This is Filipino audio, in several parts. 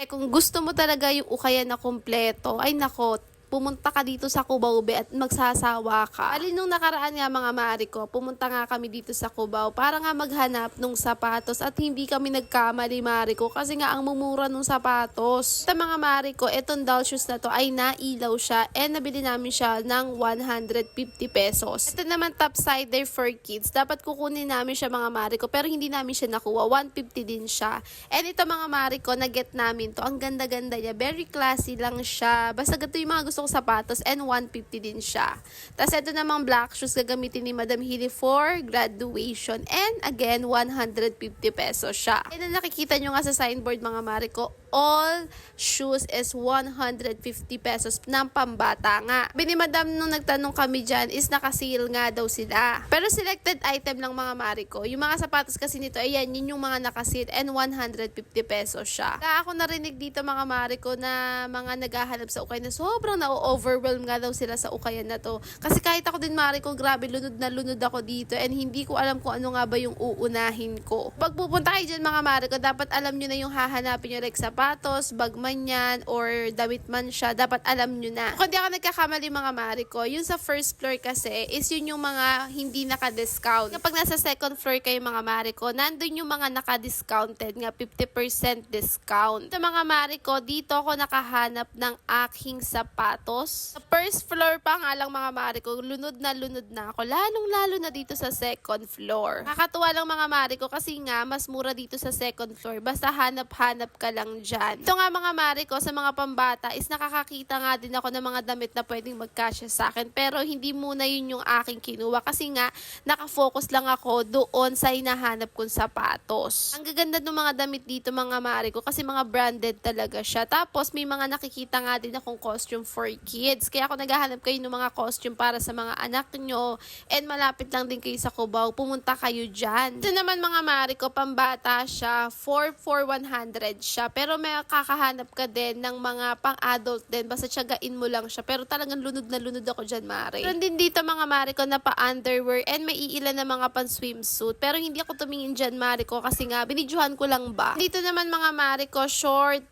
Kung gusto mo talaga yung ukayan na kumpleto, ay nako, pumunta ka dito sa Cubao be at magsasawa ka. Bali nung nakaraan nga mga mari ko, pumunta nga kami dito sa Cubao para nga maghanap nung sapatos at hindi kami nagkamali mari ko kasi nga ang mumura nung sapatos. Sa mga mari ko, etong doll shoes na to ay nailaw siya and nabili namin siya ng 150 pesos. Ito naman top sider for kids. Dapat kukunin namin siya mga mari ko pero hindi namin siya nakuha. 150 din siya. And ito mga mari ko, na-get namin to. Ang ganda-ganda niya. Very classy lang siya. Basta ganito yung mga gusto kong sapatos and 150 din siya. Tapos ito namang black shoes gagamitin ni Madam Hilly for graduation. And again, 150 pesos siya. And na nakikita nyo nga sa signboard mga mari ko, all shoes is 150 pesos ng pambata nga. Bini Madam nung nagtanong kami dyan is naka-sale nga daw sila. Pero selected item lang mga mari ko. Yung mga sapatos kasi nito, ayan, yun yung mga naka-sale and 150 pesos siya. Kaya ako narinig dito mga mari ko na mga naghahanap sa ukay na sobrang na-overwhelm nga daw sila sa ukayan na to. Kasi kahit ako din mari ko, grabe lunod na lunod ako dito and hindi ko alam kung ano nga ba yung uunahin ko. Pag pupunta kayo dyan mga mari ko, dapat alam nyo na yung hahanapin nyo like sapatos, bag man yan, or damit man siya, dapat alam nyo na. Kung di ako nagkakamali mga mari ko, yung sa first floor kasi is yun yung mga hindi naka-discount. Kapag nasa second floor kayo mga mari ko, nandun yung mga naka-discounted nga 50% discount. Sa mga mari ko, dito ako nakahanap ng aking sapatos. Sa first floor pa nga lang mga mari ko, lunod na ako. Lalong-lalo na dito sa second floor. Nakakatuwa lang mga mari ko kasi nga mas mura dito sa second floor. Basta hanap-hanap ka lang dyan. Ito nga mga mari ko sa mga pambata is nakakakita nga din ako ng mga damit na pwedeng magkasya sa akin. Pero hindi muna yun yung aking kinuha kasi nga nakafocus lang ako doon sa hinahanap kong sapatos. Ang gaganda ng mga damit dito mga mari ko kasi mga branded talaga siya. Tapos may mga nakikita nga din akong costume for kids. Kaya ako naghahanap kayo ng mga costume para sa mga anak nyo and malapit lang din kayo sa Cubao. Pumunta kayo dyan. Ito naman mga mari ko, pambata siya. 4,100 siya. Pero may kakahanap ka din ng mga pang-adult din. Basta tiyagain mo lang siya. Pero talagang lunod na lunod ako dyan, mari. Meron din dito mga mari ko na pa-underwear and may iilan na mga pan-swimsuit. Pero hindi ako tumingin dyan, mari ko, kasi nga binidyohan ko lang ba. Dito naman mga mari ko, short,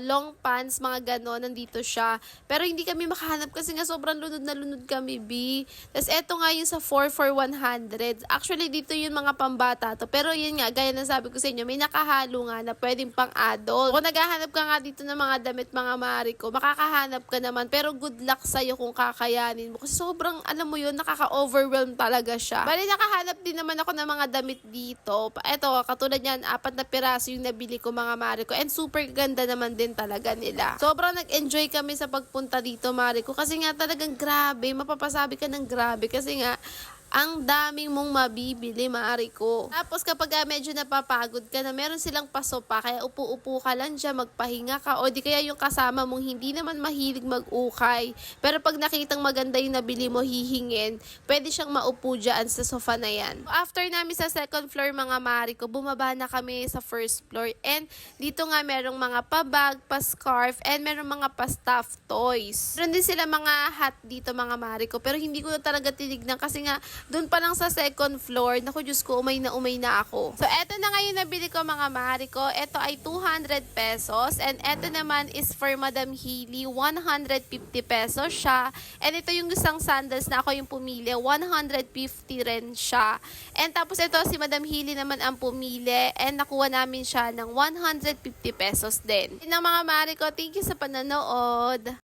long pants, mga ganon, nandito siya. Pero hindi kami makahanap kasi nga sobrang lunod na lunod kami, B. Tapos eto nga yung sa 4 for 100. Actually, dito yung mga pambata to. Pero yun nga, gaya na sabi ko sa inyo, may nakahalo nga na pwedeng pang-adult. Kung naghahanap ka nga dito ng mga damit, mga mari ko, makakahanap ka naman. Pero good luck sa'yo kung kakayanin mo. Kasi sobrang, alam mo yun, nakaka-overwhelm talaga siya. Bali, nakahanap din naman ako ng mga damit dito. Eto, katulad yan, 4 na piraso yung nabili ko mga mari ko. And super ganda naman din talaga nila. Sobrang nag-enjoy kami sa pagpunta dito, mari ko. Kasi nga talagang grabe, mapapasabi ka ng grabe. Kasi nga, ang daming mong mabibili, maari ko. Tapos kapag medyo napapagod ka na, meron silang paso pa, kaya upo-upo ka lang dyan, magpahinga ka, o di kaya yung kasama mong hindi naman mahilig mag-ukay. Pero pag nakitang maganda yung nabili mo, hihingin, pwede siyang maupo dyan sa sofa na yan. After namin sa second floor, mga mari ko, bumaba na kami sa first floor. And dito nga merong mga pa-bag, pa-scarf, and merong mga pa-stuffed toys. Meron din sila mga hat dito, mga mari ko, pero hindi ko talaga tinignan kasi nga, doon pa lang sa second floor, naku Diyos ko, umay na ako. So, eto na ngayon nabili ko mga mari ko. Eto ay 200 pesos. And eto naman is for Madam Hilly, 150 pesos siya. And ito yung isang sandals na ako yung pumili, 150 rin siya. And tapos ito si Madam Hilly naman ang pumili. And nakuha namin siya ng 150 pesos din. Yun ang mga mari ko. Thank you sa panonood.